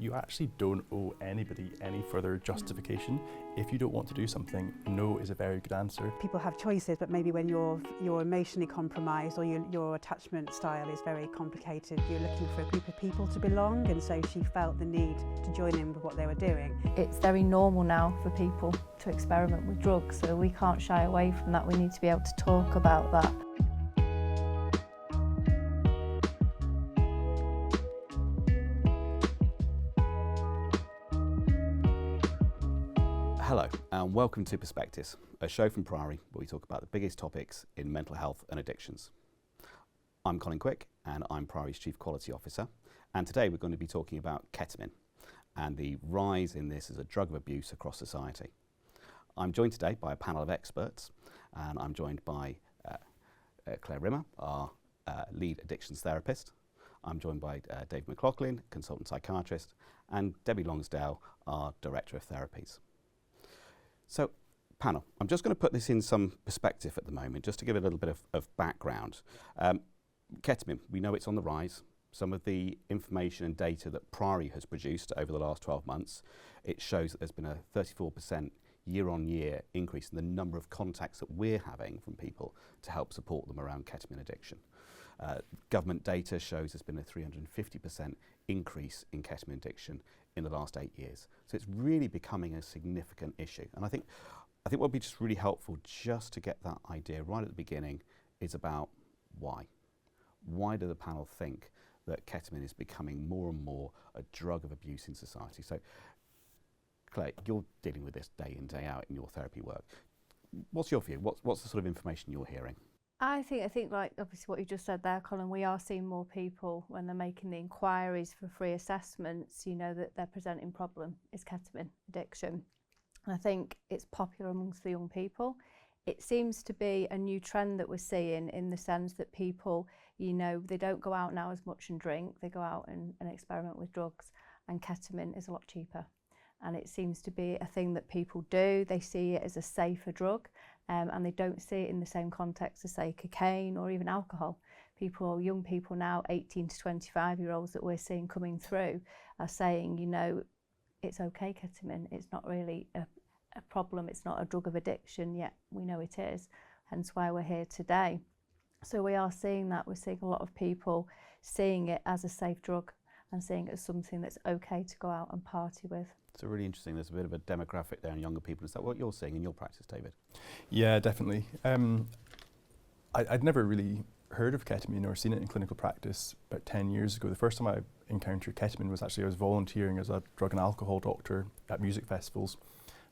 you actually don't owe anybody any further justification. If you don't want to do something, no is a very good answer. People have choices, but maybe when you're emotionally compromised or your attachment style is very complicated, you're looking for a group of people to belong, and so she felt the need to join in with what they were doing. It's very normal now for people to experiment with drugs, so we can't shy away from that. We need to be able to talk about that. Hello and welcome to Perspectives, a show from Priory where we talk about the biggest topics in mental health and addictions. I'm Colin Quick and I'm Priory's Chief Quality Officer, and today we're going to be talking about ketamine and the rise in this as a drug of abuse across society. I'm joined today by a panel of experts, and I'm joined by Claire Rimmer, our lead addictions therapist. I'm joined by Dave McLaughlan, consultant psychiatrist, and Debbie Longsdale, our director of therapies. So, panel, I'm just going to put this in some perspective at the moment, just to give it a little bit of background. Ketamine, we know it's on the rise. Some of the information and data that Priory has produced over the last 12 months, it shows that there's been a 34% year-on-year increase in the number of contacts that we're having from people to help support them around ketamine addiction. Government data shows there's been a 350% increase in ketamine addiction in the last 8 years. So it's really becoming a significant issue. And I think what would be just really helpful just to get that idea right at the beginning is about why. Why do the panel think that ketamine is becoming more and more a drug of abuse in society? So Claire, you're dealing with this day in, day out in your therapy work. What's your view? What's the sort of information you're hearing? I think like obviously what you just said there, Colin, we are seeing more people when they're making the inquiries for free assessments, you know, that their presenting problem is ketamine addiction. And I think it's popular amongst the young people. It seems to be a new trend that we're seeing in the sense that people, you know, they don't go out now as much and drink, they go out and experiment with drugs, and ketamine is a lot cheaper. And it seems to be a thing that people do. They see it as a safer drug, and they don't see it in the same context as, say, cocaine or even alcohol. Young people now, 18 to 25-year-olds that we're seeing coming through, are saying, you know, it's okay, ketamine. It's not really a problem. It's not a drug of addiction, yet we know it is, hence why we're here today. So we are seeing that. We're seeing a lot of people seeing it as a safe drug and seeing it as something that's okay to go out and party with. So really interesting, there's a bit of a demographic there in younger people. Is that what you're seeing in your practice, David? Yeah, definitely. I'd never really heard of ketamine or seen it in clinical practice about 10 years ago. The first time I encountered ketamine was actually I was volunteering as a drug and alcohol doctor at music festivals,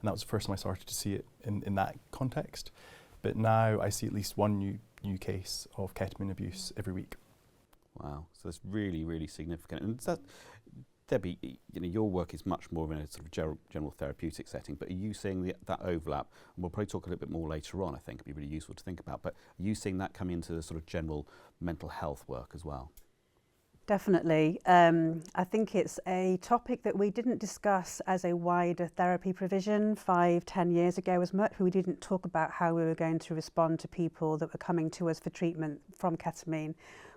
and that was the first time I started to see it in that context. But now I see at least one new case of ketamine abuse every week. Wow, so that's really, really significant. And is that, Debbie, you know, your work is much more in a sort of general therapeutic setting, but are you seeing that overlap? And we'll probably talk a little bit more later on, I think it'd be really useful to think about, but are you seeing that come into the sort of general mental health work as well? Definitely. I think it's a topic that we didn't discuss as a wider therapy provision 5-10 years ago as much. We didn't talk about how we were going to respond to people that were coming to us for treatment from ketamine.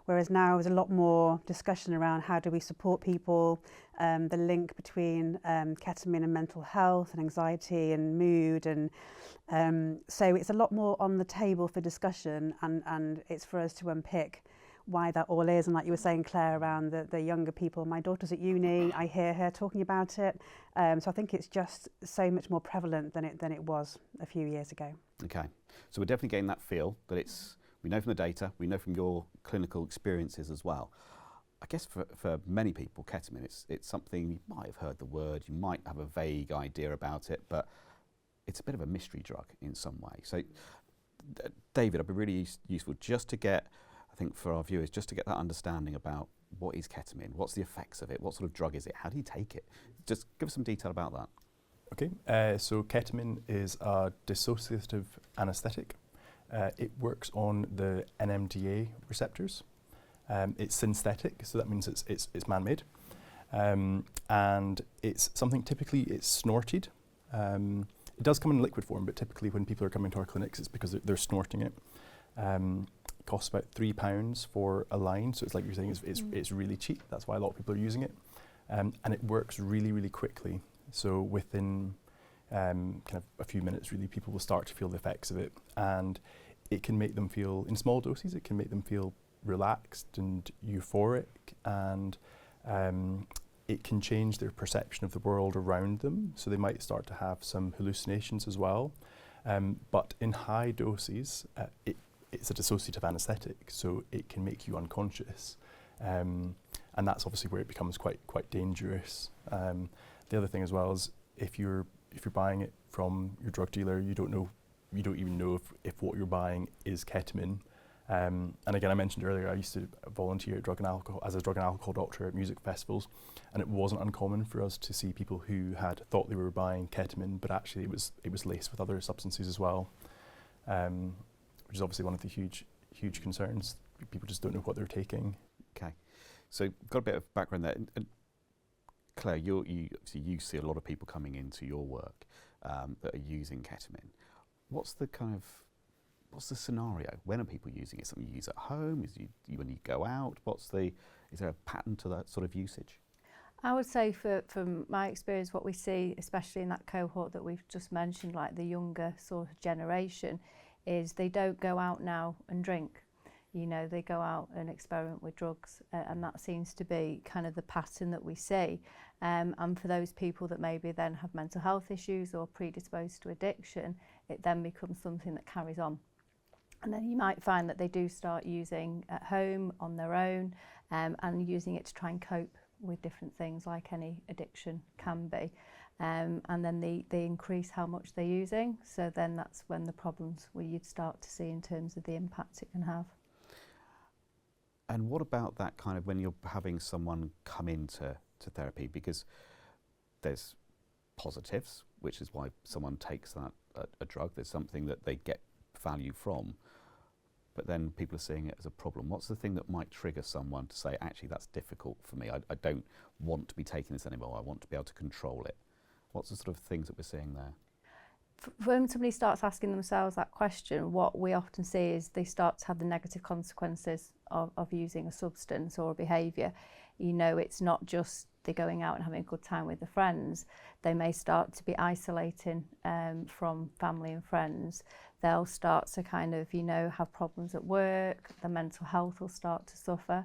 Whereas now there's a lot more discussion around how do we support people, the link between ketamine and mental health and anxiety and mood. And so it's a lot more on the table for discussion, and it's for us to unpick why that all is. And like you were saying, Claire, around the younger people, my daughter's at uni, I hear her talking about it. So I think it's just so much more prevalent than it was a few years ago. Okay, so we're definitely getting that feel that we know from the data, we know from your clinical experiences as well. I guess for many people, ketamine, it's something, you might have heard the word, you might have a vague idea about it, but it's a bit of a mystery drug in some way. So, David, it'd be really useful just to get, I think for our viewers, just to get that understanding about what is ketamine, what's the effects of it, what sort of drug is it, how do you take it? Just give us some detail about that. Okay, so ketamine is a dissociative anaesthetic. It works on the NMDA receptors. It's synthetic, so that means it's man-made, and it's something typically it's snorted. It does come in liquid form, but typically when people are coming to our clinics, it's because they're snorting it. It costs about £3 for a line, so it's like you're saying, it's really cheap. That's why a lot of people are using it. and it works really, really quickly. So within kind of a few minutes, really, people will start to feel the effects of it, and it can make them feel, in small doses, it can make them feel relaxed and euphoric, and it can change their perception of the world around them. So they might start to have some hallucinations as well. But in high doses, it's a dissociative anaesthetic, so it can make you unconscious. And that's obviously where it becomes quite dangerous. The other thing as well is if you're buying it from your drug dealer, you don't even know if what you're buying is ketamine. And again, I mentioned earlier, I used to volunteer at as a drug and alcohol doctor at music festivals, and it wasn't uncommon for us to see people who had thought they were buying ketamine, but actually it was laced with other substances as well, which is obviously one of the huge concerns. People just don't know what they're taking. Okay, so got a bit of background there. And Claire, you see a lot of people coming into your work that are using ketamine. What's the scenario? When are people using it? Something you use at home? When you go out? Is there a pattern to that sort of usage? I would say from my experience, what we see, especially in that cohort that we've just mentioned, like the younger sort of generation, is they don't go out now and drink. They go out and experiment with drugs, and that seems to be kind of the pattern that we see. And for those people that maybe then have mental health issues or predisposed to addiction, it then becomes something that carries on. And then you might find that they do start using at home on their own, and using it to try and cope with different things like any addiction can be. And then they increase how much they're using. So then that's when the problems you'd start to see in terms of the impact it can have. And what about that kind of when you're having someone come into therapy? Because there's positives, which is why someone takes a drug. There's something that they get value from. But then people are seeing it as a problem. What's the thing that might trigger someone to say, actually, that's difficult for me. I don't want to be taking this anymore. I want to be able to control it. What's the sort of things that we're seeing there? When somebody starts asking themselves that question, what we often see is they start to have the negative consequences of using a substance or a behaviour. It's not just they're going out and having a good time with their friends. They may start to be isolating from family and friends. They'll start to kind of, have problems at work. Their mental health will start to suffer.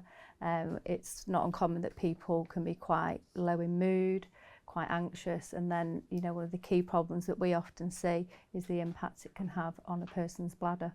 It's not uncommon that people can be quite low in mood, quite anxious, and then one of the key problems that we often see is the impact it can have on a person's bladder.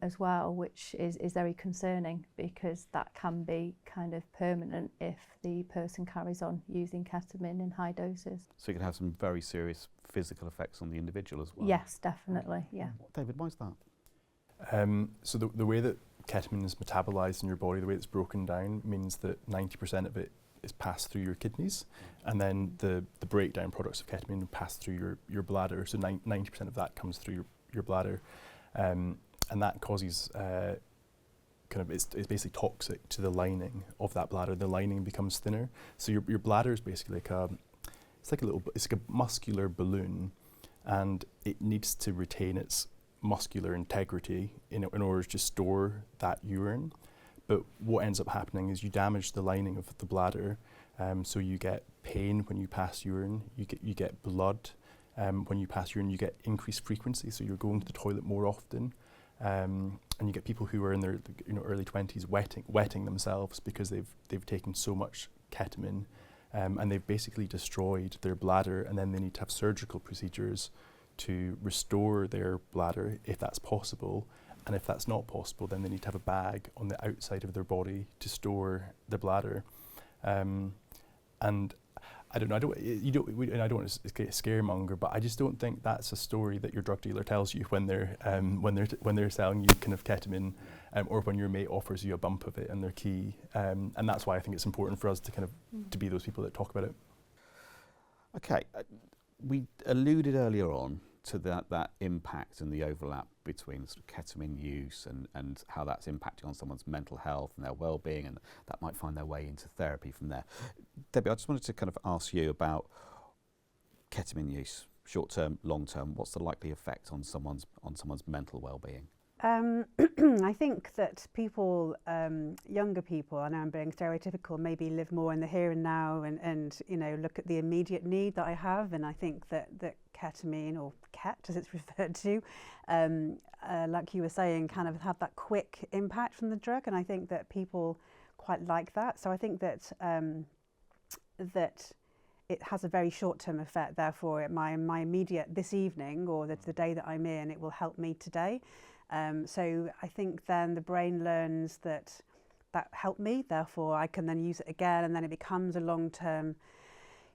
As well, which is very concerning, because that can be kind of permanent if the person carries on using ketamine in high doses. So you can have some very serious physical effects on the individual as well? Yes, definitely, yeah. David, why is that? So the way that ketamine is metabolised in your body, the way it's broken down, means that 90% of it is passed through your kidneys, and then the breakdown products of ketamine pass through your bladder. So 90% of that comes through your bladder. And that causes it's basically toxic to the lining of that bladder. The lining becomes thinner, so your bladder is basically it's like a muscular balloon, and it needs to retain its muscular integrity in order to store that urine. But what ends up happening is you damage the lining of the bladder, so you get pain when you pass urine. You get blood when you pass urine. You get increased frequency, so you're going to the toilet more often. And you get people who are in their early 20s wetting themselves because they've taken so much ketamine, and they've basically destroyed their bladder, and then they need to have surgical procedures to restore their bladder if that's possible. And if that's not possible, then they need to have a bag on the outside of their body to store their bladder. And I don't know. I don't want to get scaremonger, but I just don't think that's a story that your drug dealer tells you when they're selling you kind of ketamine, or when your mate offers you a bump of it and they're key. And that's why I think it's important for us to kind of to be those people that talk about it. Okay, we alluded earlier on to that impact and the overlap between sort of ketamine use and how that's impacting on someone's mental health and their well-being, and that might find their way into therapy from there. Debbie, I just wanted to kind of ask you about ketamine use, short-term, long-term. What's the likely effect on someone's mental well-being? I think that people, younger people, I know I'm being stereotypical, maybe live more in the here and now and you know, look at the immediate need that I have. And I think that ketamine, or ket as it's referred to, like you were saying, kind of have that quick impact from the drug. And I think that people quite like that. So I think that that it has a very short-term effect. Therefore, my immediate this evening or the day that I'm in, it will help me today. So I think then the brain learns that helped me, therefore I can then use it again, and then it becomes a long-term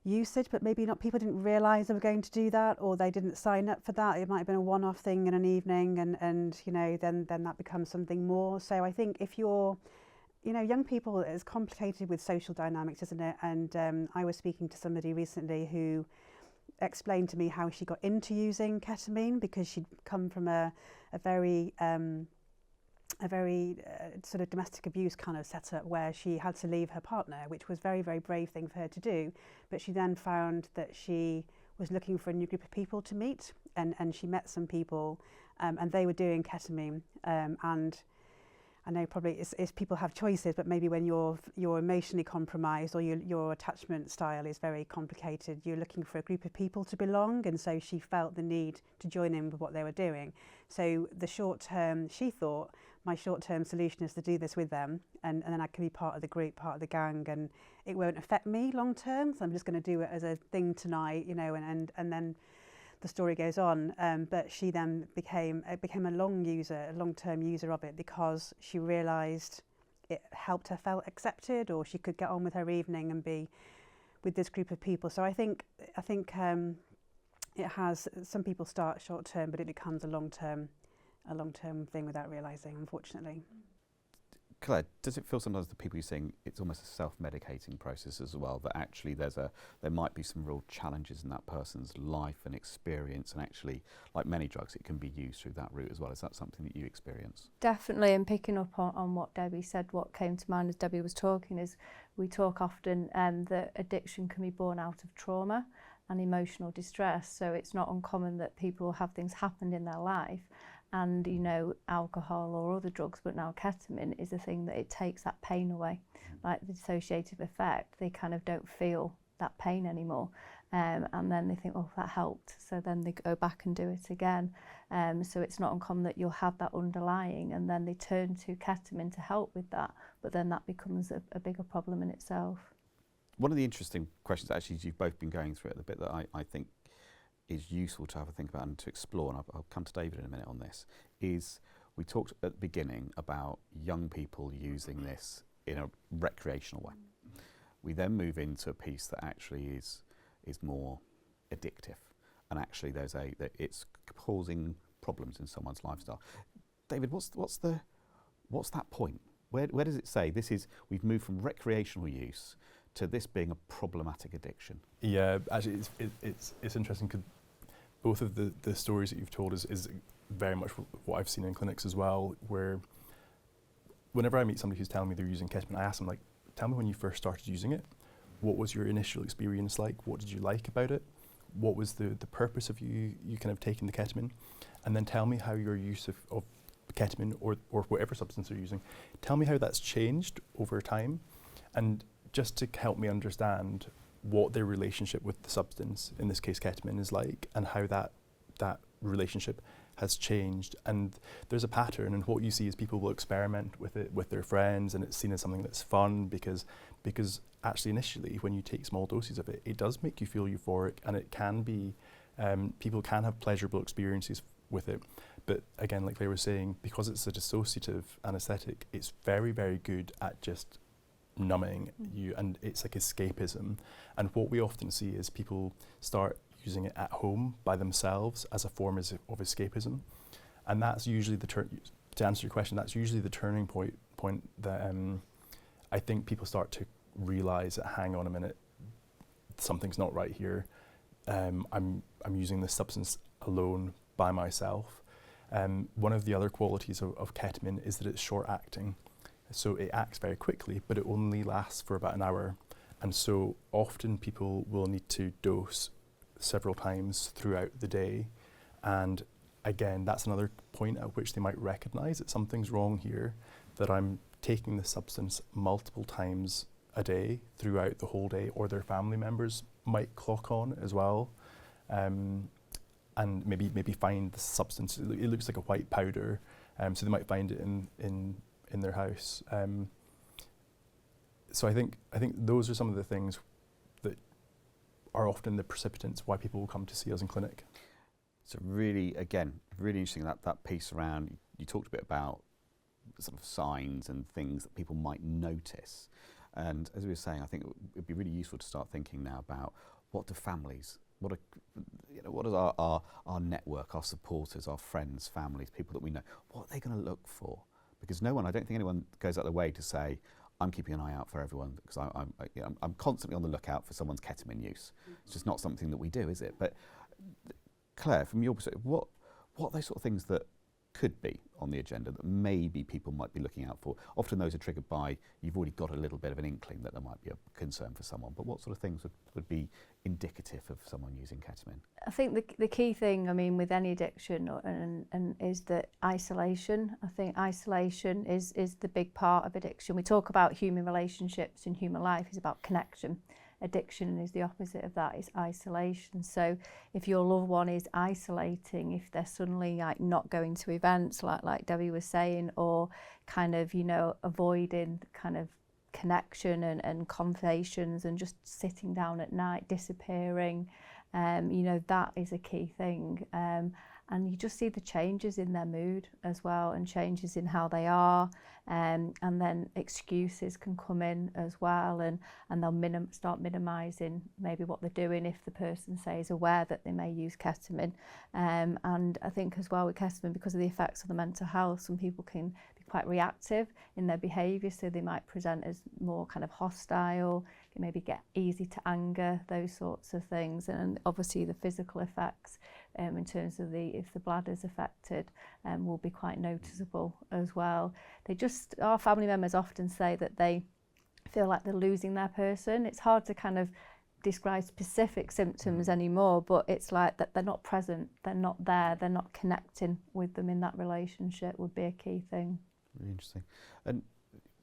usage. But maybe not, people didn't realise they were going to do that, or they didn't sign up for that. It might have been a one-off thing in an evening, and you know, then that becomes something more. So I think if you're, you know, young people, it's complicated with social dynamics, isn't it? And I was speaking to somebody recently who explained to me how she got into using ketamine, because she'd come from a very sort of domestic abuse kind of setup where she had to leave her partner, which was very, very brave thing for her to do. But she then found that she was looking for a new group of people to meet, and she met some people, and they were doing ketamine, and I know probably it's people have choices, but maybe when you're emotionally compromised, or your attachment style is very complicated, you're looking for a group of people to belong, and so she felt the need to join in with what they were doing. So the short term, she thought, my short-term solution is to do this with them, and then I can be part of the group, part of the gang, and it won't affect me long term, so I'm just going to do it as a thing tonight, you know, and then the story goes on. But she then became a long-term user of it, because she realised it helped her feel accepted, or she could get on with her evening and be with this group of people. So I think it has, some people start short-term, but it becomes a long-term thing without realising, unfortunately. Claire, does it feel sometimes the people you're seeing, it's almost a self-medicating process as well, that actually there might be some real challenges in that person's life and experience, and actually, like many drugs, it can be used through that route as well? Is that something that you experience? Definitely, and picking up on what Debbie said, what came to mind as Debbie was talking is, we talk often that addiction can be born out of trauma and emotional distress. So it's not uncommon that people have things happen in their life, and you know, alcohol or other drugs, but now ketamine is a thing that it takes that pain away, like the dissociative effect. They kind of don't feel that pain anymore, and then they think, oh, that helped, so then they go back and do it again. So it's not uncommon that you'll have that underlying, and then they turn to ketamine to help with that, but then that becomes a bigger problem in itself. One of the interesting questions, actually, you've both been going through it, the bit that I think is useful to have a think about and to explore, and I'll come to David in a minute on this, is we talked at the beginning about young people using this in a recreational way. We then move into a piece that actually is more addictive, and actually that it's causing problems in someone's lifestyle. David, what's that point? Where does it say we've moved from recreational use to this being a problematic addiction? Yeah, actually, it's interesting, because both of the stories that you've told is very much what I've seen in clinics as well, where whenever I meet somebody who's telling me they're using ketamine, I ask them, like, tell me when you first started using it. What was your initial experience like? What did you like about it? What was the purpose of you kind of taking the ketamine? And then tell me how your use of ketamine or whatever substance they're using, tell me how that's changed over time, and just to help me understand what their relationship with the substance, in this case ketamine, is like, and how that relationship has changed. And there's a pattern, and what you see is people will experiment with it with their friends, and it's seen as something that's fun, because actually initially when you take small doses of it, it does make you feel euphoric, and it can be, people can have pleasurable experiences with it. But again, like Claire was saying, because it's a dissociative anaesthetic, it's very, very good at just numbing you, and it's like escapism. And what we often see is people start using it at home by themselves as a form of escapism, and that's usually to answer your question, that's usually the turning point that I think people start to realise that, hang on a minute, something's not right here. I'm using this substance alone by myself. One of the other qualities of ketamine is that it's short acting. So it acts very quickly, but it only lasts for about an hour. And so often people will need to dose several times throughout the day. And again, that's another point at which they might recognise that something's wrong here, that I'm taking the substance multiple times a day throughout the whole day, or their family members might clock on as well, and maybe find the substance. It looks like a white powder, so they might find it in their house. So I think those are some of the things that are often the precipitants why people will come to see us in clinic. So really, again, really interesting that piece around, you talked a bit about sort of signs and things that people might notice. And as we were saying, I think it would be really useful to start thinking now about what do families, what is our network, our supporters, our friends, families, people that we know, what are they going to look for? Because I don't think anyone goes out of their way to say, I'm keeping an eye out for everyone, because I'm constantly on the lookout for someone's ketamine use. It's just not something that we do, is it? But Claire, from your perspective, what are those sort of things that could be on the agenda that maybe people might be looking out for? Often those are triggered by, you've already got a little bit of an inkling that there might be a concern for someone, but what sort of things would be indicative of someone using ketamine? I think the key thing, I mean, with any addiction and is that isolation. I think isolation is the big part of addiction. We talk about human relationships and human life is about connection. Addiction is the opposite of that, is isolation. So if your loved one is isolating, if they're suddenly like not going to events like Debbie was saying, or kind of, avoiding kind of connection and conversations and just sitting down at night, disappearing, that is a key thing. And you just see the changes in their mood as well, and changes in how they are, and then excuses can come in as well, and they'll start minimising maybe what they're doing if the person, say, is aware that they may use ketamine. And I think as well with ketamine, because of the effects on the mental health, some people can be quite reactive in their behaviour, so they might present as more kind of hostile, can maybe get easy to anger, those sorts of things. And obviously the physical effects in terms of if the bladder's affected will be quite noticeable as well. Our family members often say that they feel like they're losing their person. It's hard to kind of describe specific symptoms anymore, but it's like that they're not present, they're not there, they're not connecting with them in that relationship would be a key thing. Really interesting. And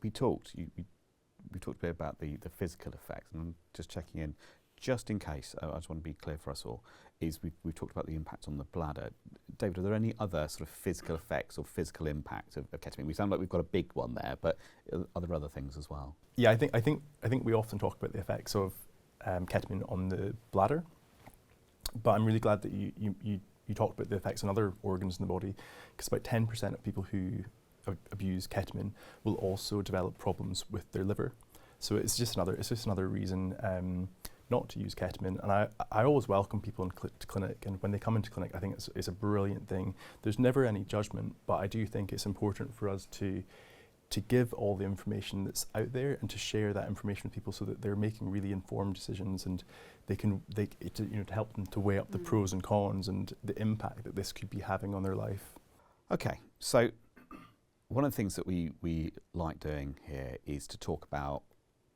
we talked a bit about the physical effects, and I'm just checking in, just in case, I just want to be clear for us all, is we've talked about the impact on the bladder. David, are there any other sort of physical effects or physical impact of ketamine? We sound like we've got a big one there, but are there other things as well? Yeah, I think we often talk about the effects of ketamine on the bladder, but I'm really glad that you talked about the effects on other organs in the body, because about 10% of people who abuse ketamine will also develop problems with their liver. So it's just another reason not to use ketamine. And I always welcome people to clinic, and when they come into clinic, I think it's a brilliant thing. There's never any judgment, but I do think it's important for us to give all the information that's out there and to share that information with people so that they're making really informed decisions, and to help them to weigh up the pros and cons and the impact that this could be having on their life. Okay, so one of the things that we like doing here is to talk about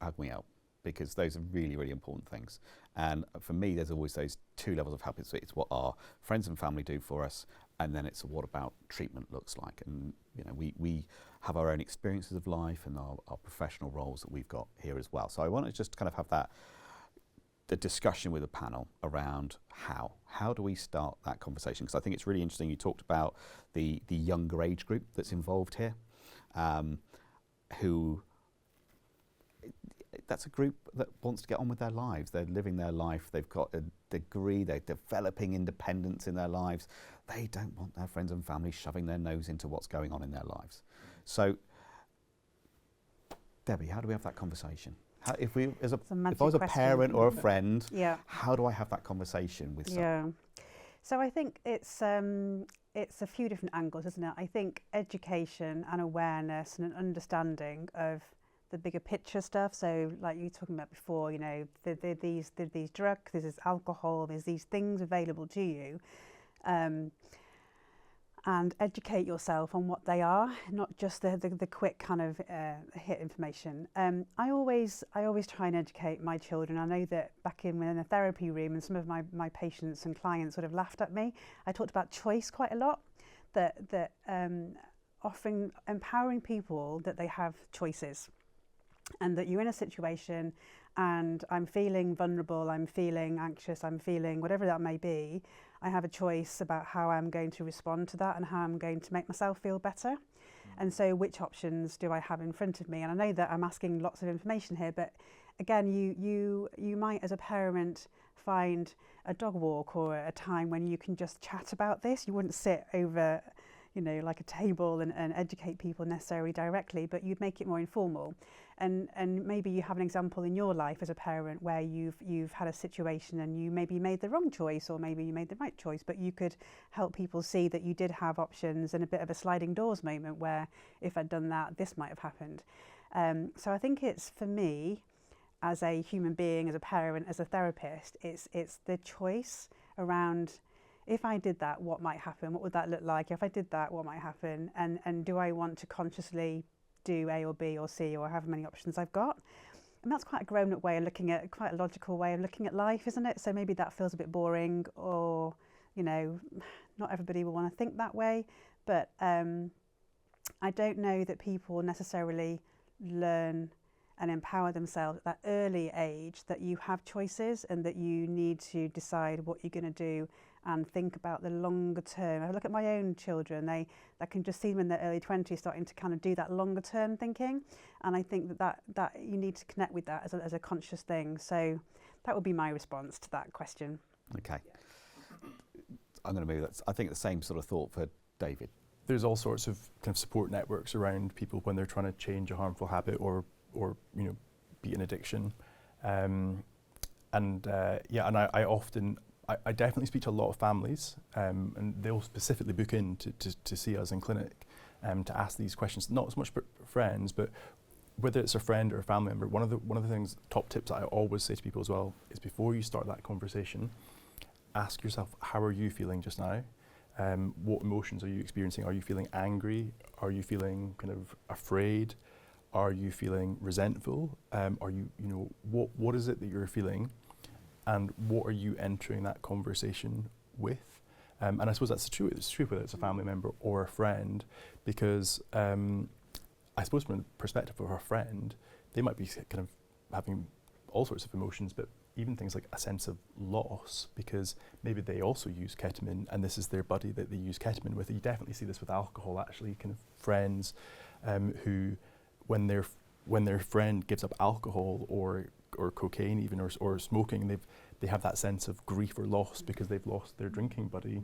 how can we help, because those are really, really important things. And for me, there's always those two levels of help. It's what our friends and family do for us, and then it's what about treatment looks like. And we have our own experiences of life and our professional roles that we've got here as well. So I want to just kind of have the discussion with the panel around how do we start that conversation, because I think it's really interesting. You talked about the younger age group that's involved here, who that's a group that wants to get on with their lives. They're living their life, they've got a degree, they're developing independence in their lives. They don't want their friends and family shoving their nose into what's going on in their lives. So Debbie, how do we have that conversation? If I was a parent or a friend, how do I have that conversation with someone? So I think it's a few different angles, isn't it? I think education and awareness and an understanding of the bigger picture stuff. So like you were talking about before, there's these drugs, there's alcohol, there's these things available to you. and educate yourself on what they are, not just the quick kind of hit information. I always try and educate my children. I know that back in the therapy room, and some of my patients and clients would have laughed at me. I talked about choice quite a lot, that offering, empowering people that they have choices, and that you're in a situation and I'm feeling vulnerable, I'm feeling anxious, I'm feeling whatever that may be, I have a choice about how I'm going to respond to that and how I'm going to make myself feel better. And so which options do I have in front of me? And I know that I'm asking lots of information here, but again, you might as a parent find a dog walk or a time when you can just chat about this. You wouldn't sit over, you know, like a table and educate people necessarily directly, but you'd make it more informal. And maybe you have an example in your life as a parent where you've had a situation and you maybe made the wrong choice, or maybe you made the right choice, but you could help people see that you did have options, and a bit of a sliding doors moment where if I'd done that, this might have happened. So I think it's, for me, as a human being, as a parent, as a therapist, it's the choice around, if I did that, what might happen? What would that look like? If I did that, what might happen? And do I want to consciously do A or B or C, or however many options I've got? And that's quite a grown-up way of looking at, quite a logical way of looking at life, isn't it? So maybe that feels a bit boring, or, you know, not everybody will want to think that way. But I don't know that people necessarily learn and empower themselves at that early age, that you have choices and that you need to decide what you're going to do and think about the longer term. I look at my own children, I can just see them in their early 20s starting to kind of do that longer term thinking, and I think that you need to connect with that as a conscious thing. So that would be my response to that question. Okay. I'm going to move that. I think the same sort of thought for David. There's all sorts of kind of support networks around people when they're trying to change a harmful habit or you know, beat an addiction. And I often, I definitely speak to a lot of families, and they'll specifically book in to see us in clinic, to ask these questions. Not as much for friends, but whether it's a friend or a family member. One of the things, top tips that I always say to people as well, is before you start that conversation, ask yourself, how are you feeling just now? What emotions are you experiencing? Are you feeling angry? Are you feeling kind of afraid? Are you feeling resentful? Are you know, what is it that you're feeling? And what are you entering that conversation with? And I suppose that's true. It's true whether it's a family member or a friend, because I suppose from the perspective of a friend, they might be kind of having all sorts of emotions, but even things like a sense of loss, because maybe they also use ketamine and this is their buddy that they use ketamine with. You definitely see this with alcohol, actually, kind of friends who, when their friend gives up alcohol or cocaine even, or smoking, they have that sense of grief or loss because they've lost their drinking buddy.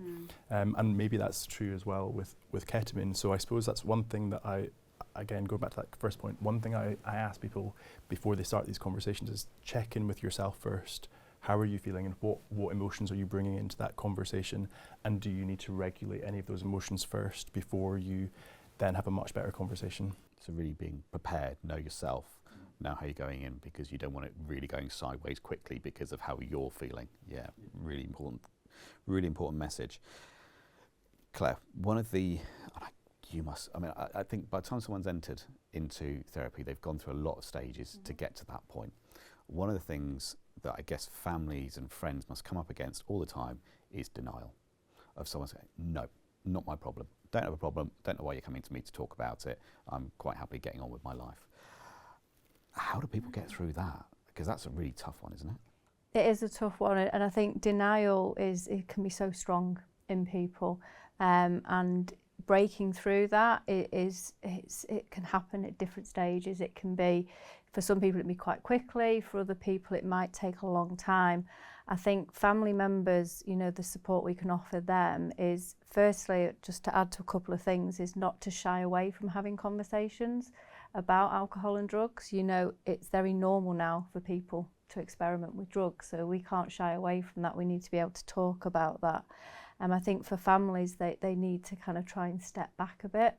And maybe that's true as well with ketamine. So I suppose that's one thing that again, going back to that first point, one thing I ask people before they start these conversations is check in with yourself first. How are you feeling, and what emotions are you bringing into that conversation? And do you need to regulate any of those emotions first before you then have a much better conversation? So really being prepared, know yourself, know how you're going in, because you don't want it really going sideways quickly because of how you're feeling. Yeah, really important message. Claire, one of the, I think by the time someone's entered into therapy, they've gone through a lot of stages to get to that point. One of the things that I guess families and friends must come up against all the time is denial of someone saying, no, not my problem. Don't have a problem, don't know why you're coming to me to talk about it. I'm quite happily getting on with my life. How do people get through that? Because that's a really tough one, isn't it? It is a tough one, and I think denial it can be so strong in people, and breaking through that it can happen at different stages. It can be, for some people, it can be quite quickly. For other people, it might take a long time. I think family members, you know, the support we can offer them is, firstly, just to add to a couple of things, is not to shy away from having conversations about alcohol and drugs. You know, it's very normal now for people to experiment with drugs, so we can't shy away from that. We need to be able to talk about that. I think for families, they need to kind of try and step back a bit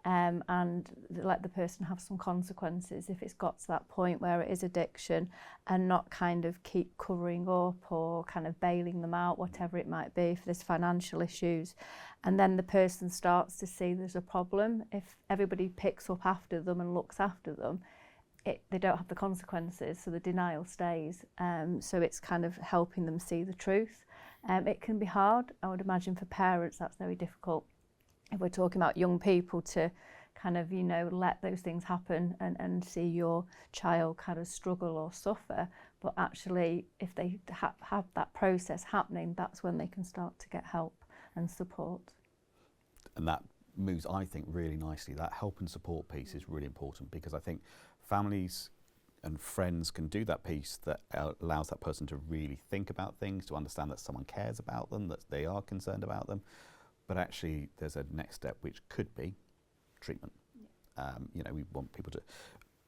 and let the person have some consequences if it's got to that point where it is addiction, and not kind of keep covering up or kind of bailing them out, whatever it might be, if there's financial issues. And then the person starts to see there's a problem. If everybody picks up after them and looks after them, they don't have the consequences, so the denial stays. So it's kind of helping them see the truth. It can be hard. I would imagine for parents that's very difficult. If we're talking about young people, to kind of, you know, let those things happen and see your child kind of struggle or suffer. But actually, if they have that process happening, that's when they can start to get help and support. And that moves, I think, really nicely. That help and support piece is really important, because I think families and friends can do that piece that allows that person to really think about things, to understand that someone cares about them, that they are concerned about them. But actually, there's a next step, which could be treatment. Yeah. You know, we want people to,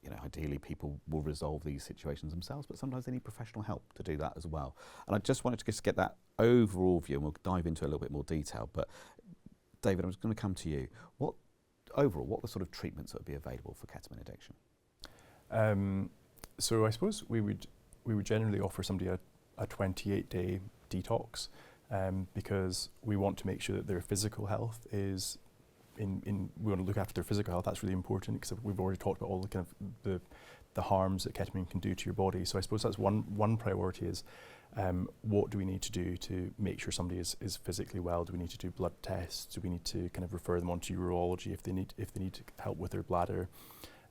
you know, ideally people will resolve these situations themselves, but sometimes they need professional help to do that as well. And I just wanted to just get that overall view, and we'll dive into a little bit more detail. But David, I'm just going to come to you. What are the sort of treatments that would be available for ketamine addiction? So I suppose we would generally offer somebody a 28-day detox. Because we want to make sure that their physical health is we want to look after their physical health. That's really important, because we've already talked about all the kind of the harms that ketamine can do to your body. So I suppose that's one priority is what do we need to do to make sure somebody is physically well? Do we need to do blood tests? Do we need to kind of refer them on to urology if they need help with their bladder?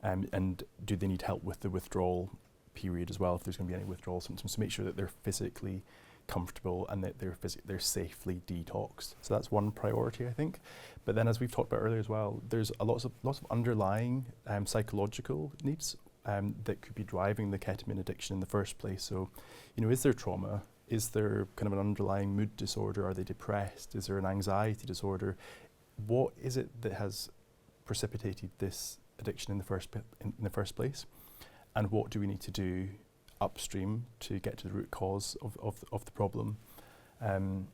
And do they need help with the withdrawal period as well, if there's going to be any withdrawal symptoms, to make sure that they're physically comfortable and that they're safely detoxed. So that's one priority, I think. But then, as we've talked about earlier as well, there's lots of underlying psychological needs that could be driving the ketamine addiction in the first place. So, you know, is there trauma? Is there kind of an underlying mood disorder? Are they depressed? Is there an anxiety disorder? What is it that has precipitated this addiction in the first place? And what do we need to do upstream to get to the root cause of the problem? And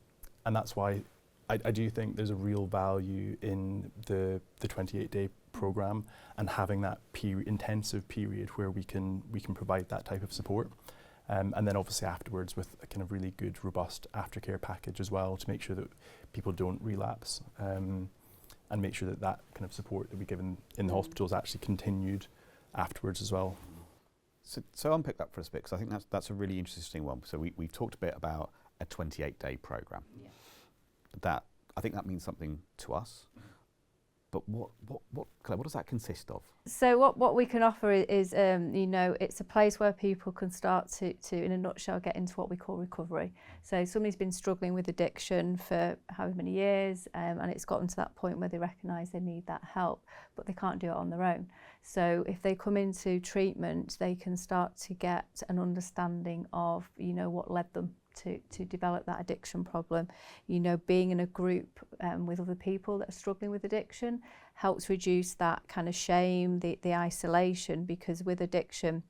that's why I do think there's a real value in the 28-day program and having that intensive period where we can provide that type of support. And then obviously afterwards with a kind of really good, robust aftercare package as well, to make sure that people don't relapse, and make sure that kind of support that we give in the hospital is actually continued afterwards as well. So unpick that for us a bit, because I think that's a really interesting one. So we've talked a bit about a 28-day program. Yeah. That, I think that means something to us. But Claire, what does that consist of? So what we can offer is, you know, it's a place where people can start to, in a nutshell, get into what we call recovery. So somebody's been struggling with addiction for however many years, and it's gotten to that point where they recognise they need that help, but they can't do it on their own. So if they come into treatment, they can start to get an understanding of, you know, what led them to develop that addiction problem. You know, being in a group with other people that are struggling with addiction helps reduce that kind of shame, the isolation, because with addiction,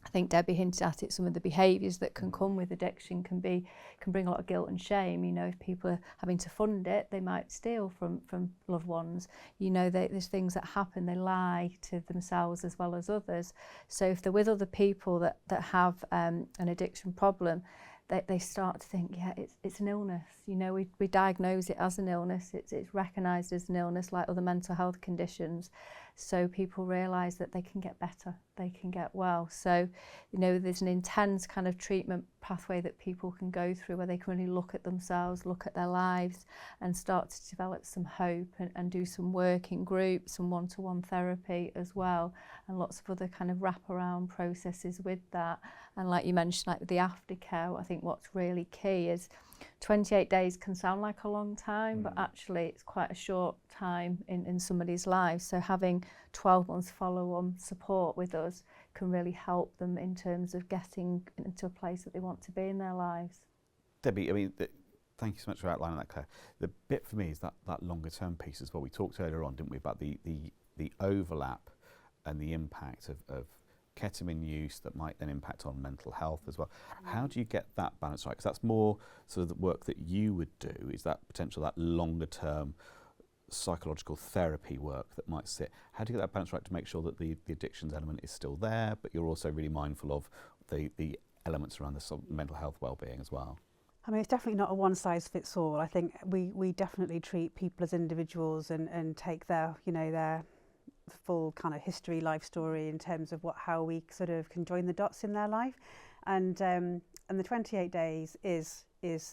I think Debbie hinted at it, some of the behaviours that can come with addiction can bring a lot of guilt and shame. You know, if people are having to fund it, they might steal from loved ones. You know, there's things that happen, they lie to themselves as well as others. So if they're with other people that have an addiction problem, they start to think, yeah, it's an illness. You know, we diagnose it as an illness. It's recognised as an illness like other mental health conditions. So people realise that they can get better, they can get well. So, you know, there's an intense kind of treatment pathway that people can go through where they can really look at themselves, look at their lives, and start to develop some hope and do some work in groups, some one-to-one therapy as well, and lots of other kind of wraparound processes with that. And like you mentioned, like the aftercare, I think what's really key is 28 days can sound like a long time, but actually it's quite a short time in somebody's life. So having 12 months follow-on support with us can really help them in terms of getting into a place that they want to be in their lives. Debbie, I mean, thank you so much for outlining that, Claire. The bit for me is that longer-term piece as well. We talked earlier on, didn't we, about the overlap and the impact of ketamine use that might then impact on mental health as well. How do you get that balance right? Because that's more sort of the work that you would do, is that potential, that longer term psychological therapy work that might sit. How do you get that balance right to make sure that the addictions element is still there, but you're also really mindful of the elements around the sort of mental health well-being as well? I mean, it's definitely not a one-size-fits-all. I think we definitely treat people as individuals and take their, you know, their full kind of history, life story in terms of how we sort of can join the dots in their life. And the 28 days is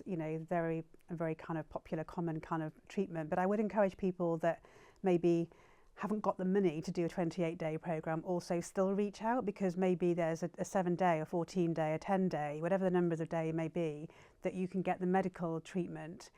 you know, very kind of popular, common kind of treatment. But I would encourage people that maybe haven't got the money to do a 28-day program also still reach out, because maybe there's a 7-day, a 14-day, a 10-day, whatever the numbers of day may be, that you can get the medical treatment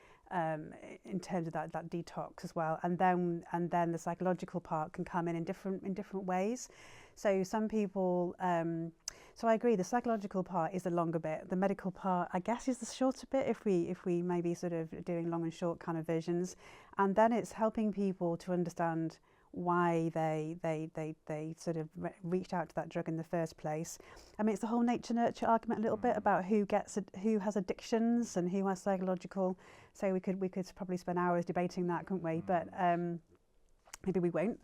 in terms of that detox as well, and then the psychological part can come in different ways. So some people, so I agree, the psychological part is the longer bit. The medical part, I guess, is the shorter bit if we maybe sort of doing long and short kind of versions, and then it's helping people to understand why they sort of reached out to that drug in the first place. I mean, it's the whole nature-nurture argument a little bit about who has addictions and who has psychological. So we could probably spend hours debating that, couldn't we? But maybe we won't.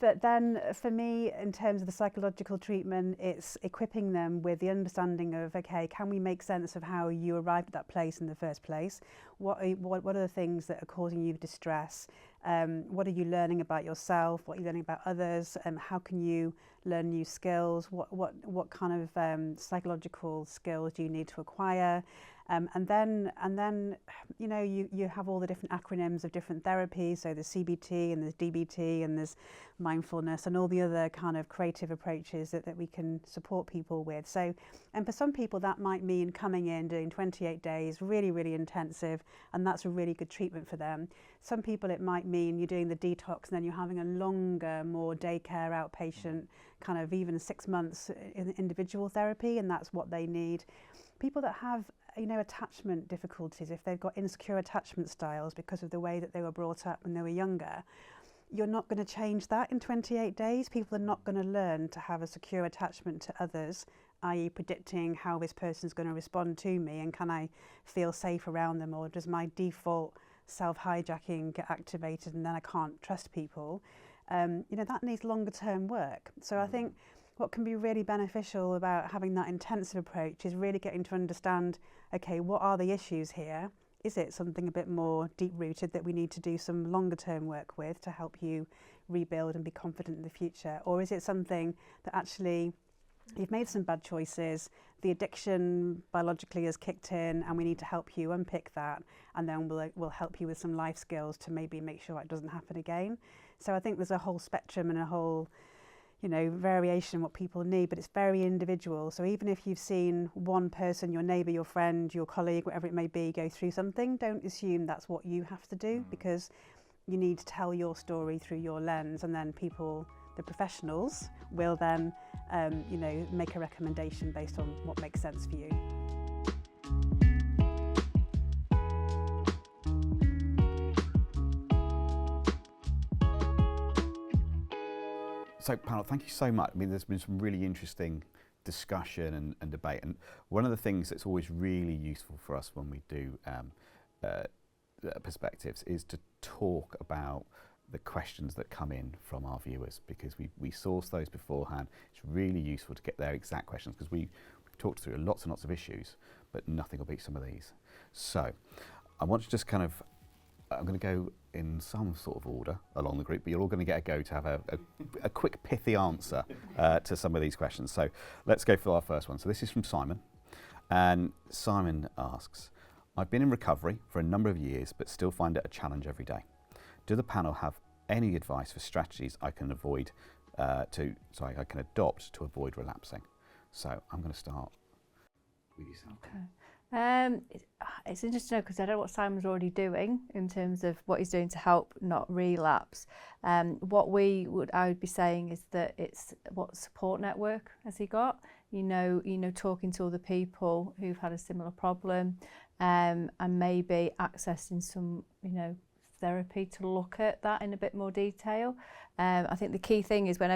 But then for me, in terms of the psychological treatment, it's equipping them with the understanding of, okay, can we make sense of how you arrived at that place in the first place? What are the things that are causing you distress? What are you learning about yourself? What are you learning about others? How can you learn new skills? What kind of psychological skills do you need to acquire? And then you know, you have all the different acronyms of different therapies. So there's CBT and there's DBT and there's mindfulness and all the other kind of creative approaches that we can support people with. So, and for some people that might mean coming in, doing 28 days, really intensive, and that's a really good treatment for them. Some people it might mean you're doing the detox and then you're having a longer, more daycare outpatient, kind of even 6 months in individual therapy, and that's what they need. People that have, you know, attachment difficulties, if they've got insecure attachment styles because of the way that they were brought up when they were younger, you're not going to change that in 28 days. People are not going to learn to have a secure attachment to others, i.e. predicting how this person's going to respond to me and can I feel safe around them, or does my default self-hijacking get activated and then I can't trust people. You know, that needs longer term work. So I think what can be really beneficial about having that intensive approach is really getting to understand, okay, what are the issues here? Is it something a bit more deep-rooted that we need to do some longer-term work with to help you rebuild and be confident in the future? Or is it something that actually you've made some bad choices, the addiction biologically has kicked in and we need to help you unpick that, and then we'll help you with some life skills to maybe make sure it doesn't happen again. So I think there's a whole spectrum and a whole, you know, variation in what people need, but it's very individual. So even if you've seen one person, your neighbour, your friend, your colleague, whatever it may be, go through something, don't assume that's what you have to do, because you need to tell your story through your lens, and then people, the professionals, will then, you know, make a recommendation based on what makes sense for you. So, panel, thank you so much. I mean, there's been some really interesting discussion and debate, and one of the things that's always really useful for us when we do perspectives is to talk about the questions that come in from our viewers, because we source those beforehand. It's really useful to get their exact questions, because we've talked through lots and lots of issues, but nothing will beat some of these. So I want to just kind of, I'm going to go in some sort of order along the group, but you're all going to get a go to have a quick pithy answer to some of these questions. So let's go for our first one. So this is from Simon, and Simon asks, I've been in recovery for a number of years but still find it a challenge every day. Do the panel have any advice for strategies I can I can adopt to avoid relapsing? So I'm going to start with yourself. Okay. It's interesting to know, because I don't know what Simon's already doing in terms of what he's doing to help not relapse. What I would be saying is that it's what support network has he got? You know, talking to other people who've had a similar problem, and maybe accessing some, you know, therapy to look at that in a bit more detail. I think the key thing is when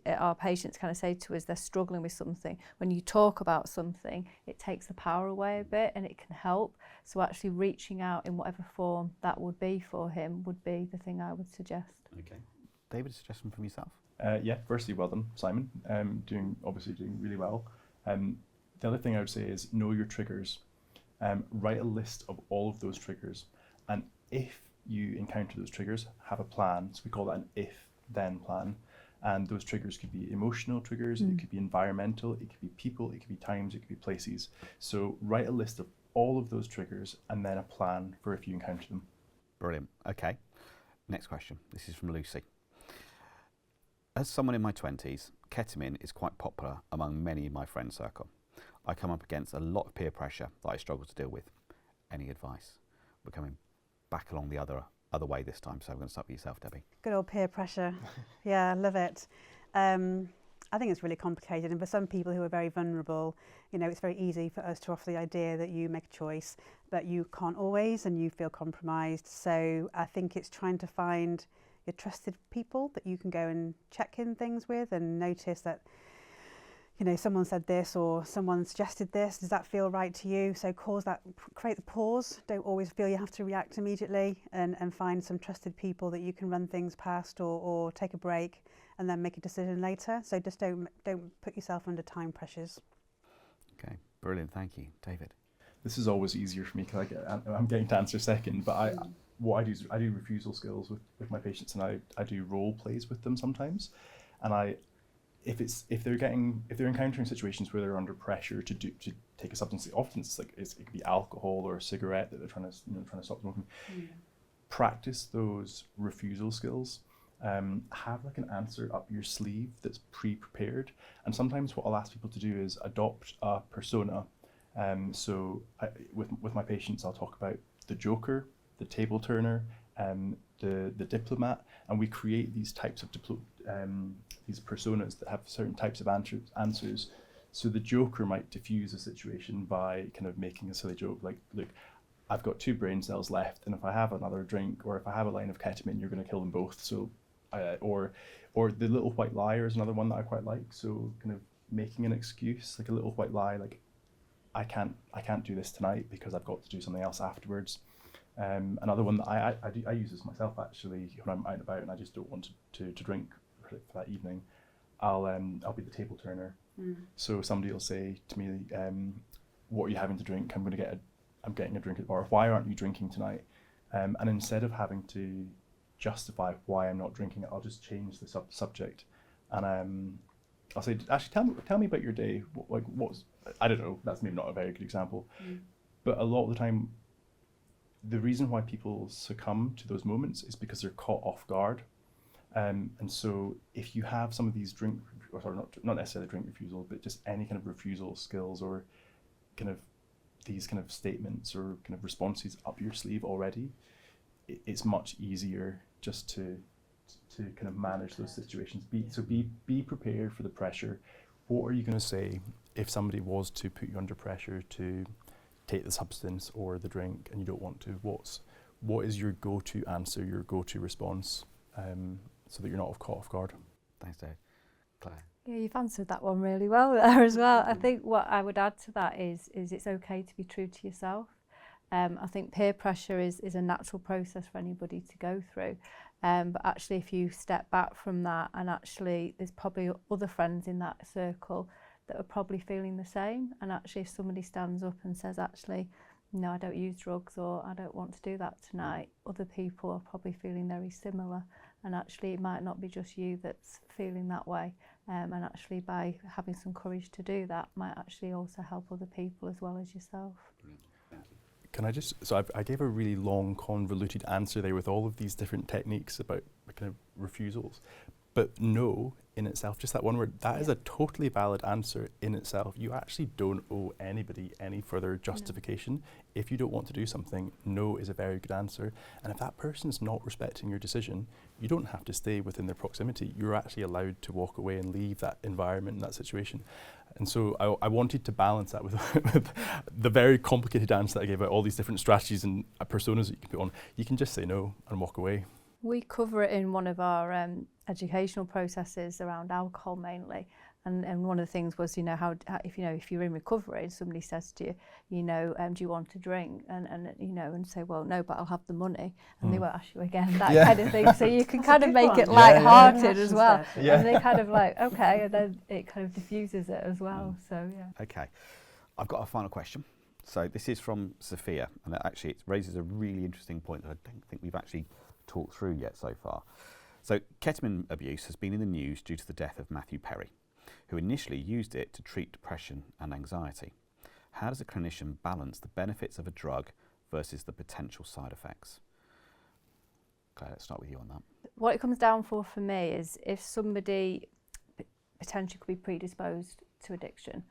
our patients kind of say to us they're struggling with something, when you talk about something, it takes the power away a bit and it can help. So actually reaching out in whatever form that would be for him would be the thing I would suggest. Okay. David, a suggestion from yourself? Yeah, firstly, well done, Simon. Obviously doing really well. The other thing I would say is know your triggers. Write a list of all of those triggers, and if you encounter those triggers, have a plan. So we call that an if-then plan. And those triggers could be emotional triggers, it could be environmental, it could be people, it could be times, it could be places. So write a list of all of those triggers and then a plan for if you encounter them. Brilliant. Okay. Next question. This is from Lucy. As someone in my 20s, ketamine is quite popular among many in my friend circle. I come up against a lot of peer pressure that I struggle to deal with. Any advice? We're coming back along the other way this time, so I'm going to start with yourself, Debbie. Good old peer pressure. Yeah, I love it. I think it's really complicated, and for some people who are very vulnerable, you know, it's very easy for us to offer the idea that you make a choice, but you can't always, and you feel compromised. So I think it's trying to find your trusted people that you can go and check in things with and notice that, you know, someone said this or someone suggested this. Does that feel right to you? So create the pause. Don't always feel you have to react immediately, and find some trusted people that you can run things past or take a break and then make a decision later. So just don't put yourself under time pressures. Okay, brilliant. Thank you, David. This is always easier for me because I'm getting to answer second, but what I do is I do refusal skills with my patients, and I do role plays with them sometimes, and if they're encountering situations where they're under pressure to take a substance, often it could be alcohol or a cigarette that they're trying to stop smoking. Practice those refusal skills. Have like an answer up your sleeve that's pre-prepared, and sometimes what I'll ask people to do is adopt a persona. With my patients, I'll talk about the joker, the table turner, the diplomat, and we create these types of these personas that have certain types of answers. So the joker might diffuse a situation by kind of making a silly joke like, look, I've got 2 brain cells left, and if I have another drink or if I have a line of ketamine, you're going to kill them both. So, or the little white liar is another one that I quite like. So kind of making an excuse, like a little white lie, like I can't do this tonight because I've got to do something else afterwards. Another one that I use this myself actually when I'm out and about and I just don't want to drink for that evening. I'll be the table turner. So somebody will say to me, what are you having to drink? I'm getting a drink, or why aren't you drinking tonight? And instead of having to justify why I'm not drinking it, I'll just change the subject, and I'll say, actually, tell me about your day. What's I don't know. That's maybe not a very good example, but a lot of the time, the reason why people succumb to those moments is because they're caught off guard. And so if you have some of these not necessarily drink refusal, but just any kind of refusal skills or kind of these kind of statements or kind of responses up your sleeve already, it's much easier just to kind of manage those situations. Be prepared for the pressure. What are you going to say if somebody was to put you under pressure to take the substance or the drink and you don't want to? What is your go-to answer, your go-to response, so that you're not caught off guard? Thanks, Dave. Claire. Yeah, you've answered that one really well there as well. I think what I would add to that is it's okay to be true to yourself. I think peer pressure is a natural process for anybody to go through. But actually, if you step back from that, and actually there's probably other friends in that circle that are probably feeling the same. And actually, if somebody stands up and says, actually, no, I don't use drugs, or I don't want to do that tonight, other people are probably feeling very similar. And actually, it might not be just you that's feeling that way. And actually, by having some courage to do that, might actually also help other people as well as yourself. Can I so I gave a really long, convoluted answer there with all of these different techniques about kind of refusals, But no, in itself, just that one word, that is a totally valid answer in itself. You actually don't owe anybody any further justification. If you don't want to do something, no is a very good answer. And if that person's not respecting your decision, you don't have to stay within their proximity. You're actually allowed to walk away and leave that environment, that situation. And so I wanted to balance that with, with the very complicated answer that I gave about all these different strategies and personas that you can put on. You can just say no and walk away. We cover it in one of our educational processes around alcohol mainly, and one of the things was, you know, how if you're in recovery and somebody says to you, you know, do you want to drink, and you know, and say, well, no, but I'll have the money, and they won't ask you again, that kind of thing. So you can kind of make it light-hearted as well, and they kind of like, okay, and then it kind of diffuses it as well. So yeah. Okay, I've got a final question. So this is from Sophia, and actually it raises a really interesting point that I don't think we've actually talked through yet so far. So ketamine abuse has been in the news due to the death of Matthew Perry, who initially used it to treat depression and anxiety. How does a clinician balance the benefits of a drug versus the potential side effects? Claire, let's start with you on that. What it comes down for me is if somebody potentially could be predisposed to addiction,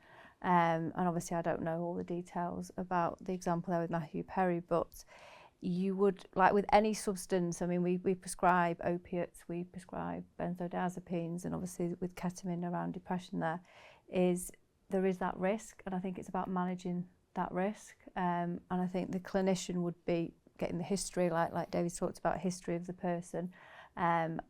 and obviously I don't know all the details about the example there with Matthew Perry, but you would, like with any substance, I mean, we prescribe opiates, we prescribe benzodiazepines, and obviously with ketamine around depression there is that risk, and I think it's about managing that risk. And I think the clinician would be getting the history, like David talked about, history of the person, and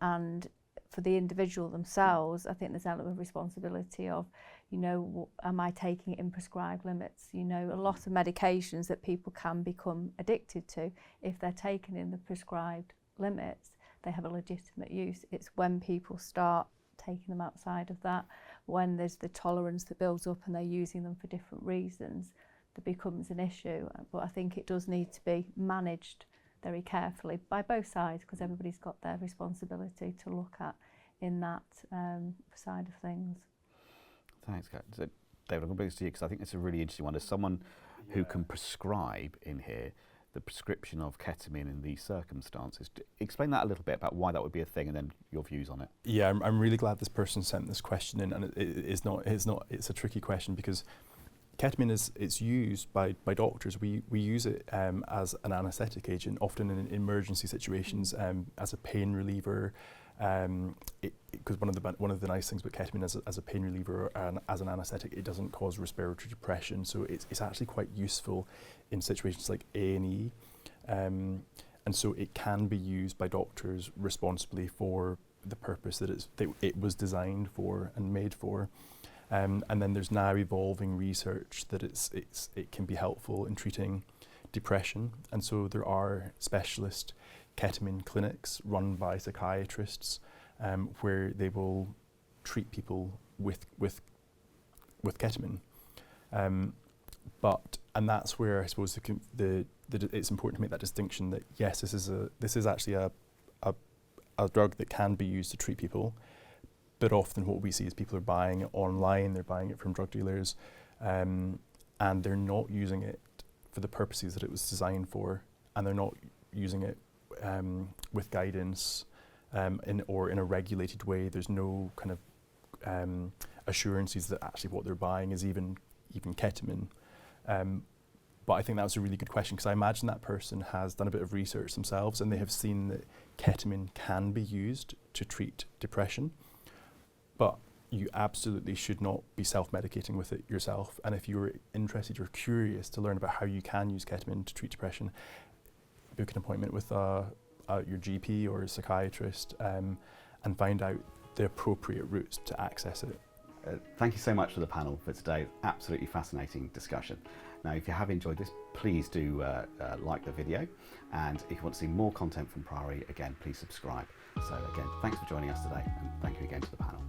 for the individual themselves, I think there's an element of responsibility of, you know, am I taking it in prescribed limits? You know, a lot of medications that people can become addicted to, if they're taken in the prescribed limits, they have a legitimate use. It's when people start taking them outside of that, when there's the tolerance that builds up and they're using them for different reasons, that becomes an issue. But I think it does need to be managed very carefully by both sides, because everybody's got their responsibility to look at in that side of things. Thanks, Kat. So, David, I'm going to bring this to you because I think it's a really interesting one. As someone who can prescribe in here the prescription of ketamine in these circumstances, explain that a little bit about why that would be a thing, and then your views on it. Yeah, I'm really glad this person sent this question in, and it's a tricky question because ketamine it's used by doctors. We use it as an anaesthetic agent, often in emergency situations, as a pain reliever. Because one of the nice things about ketamine as a pain reliever and as an anaesthetic, it doesn't cause respiratory depression, so it's actually quite useful in situations like A&E, and so it can be used by doctors responsibly for the purpose that it was designed for and made for. And then there's now evolving research that it can be helpful in treating depression, and so there are specialist ketamine clinics run by psychiatrists where they will treat people with ketamine. And that's where I suppose it's important to make that distinction that yes, this is actually a drug that can be used to treat people. But often what we see is people are buying it online, they're buying it from drug dealers, and they're not using it for the purposes that it was designed for, and they're not using it with guidance or in a regulated way. There's no kind of assurances that actually what they're buying is even ketamine. But I think that was a really good question, because I imagine that person has done a bit of research themselves and they have seen that ketamine can be used to treat depression. But you absolutely should not be self-medicating with it yourself. And if you're interested or curious to learn about how you can use ketamine to treat depression, book an appointment with your GP or a psychiatrist and find out the appropriate routes to access it. Thank you so much for the panel for today. Absolutely fascinating discussion. Now, if you have enjoyed this, please do like the video. And if you want to see more content from Priory, again, please subscribe. So again, thanks for joining us today, and thank you again to the panel.